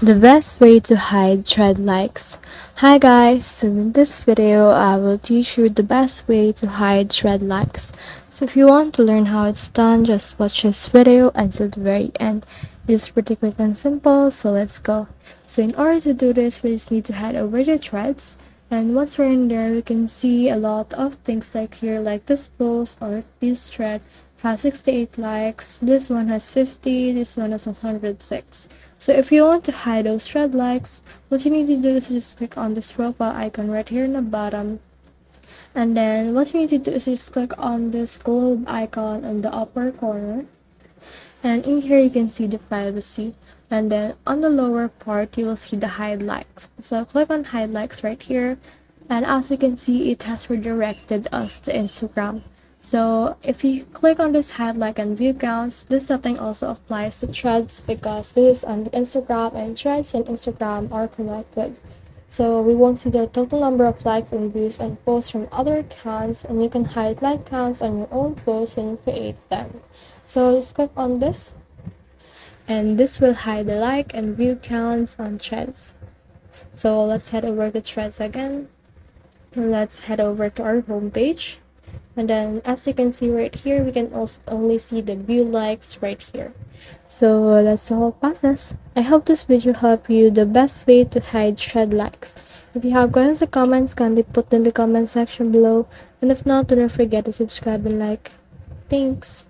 The best way to hide thread likes. Hi guys, so in this video I will teach you the best way to hide thread likes. So if you want to learn how it's done, just watch this video until the very end. It is pretty quick and simple, so let's go. So in order to do this, we just need to head over to threads, and once we're in there we can see a lot of things like here, like this post or this thread has 68 likes, this one has 50, this one has 106. So if you want to hide those thread likes, what you need to do is just click on this profile icon right here in the bottom, and then what you need to do is just click on this globe icon in the upper corner, and in here you can see the privacy, and then on the lower part you will see the hide likes. So click on hide likes right here, and as you can see it has redirected us to Instagram. So if you click on this hide like and view counts, this setting also applies to threads because this is on Instagram, and threads and Instagram are connected. So we won't see the total number of likes and views and posts from other accounts, and you can hide like counts on your own posts when you create them. So just click on this, and this will hide the like and view counts on threads. So let's head over to threads again. Let's head over to our home page. And then as you can see right here, we can also only see the view likes right here. So that's the whole process. I hope this video helped you the best way to hide thread likes. If you have questions or comments, kindly put in the comment section below. And if not, do not forget to subscribe and like. Thanks.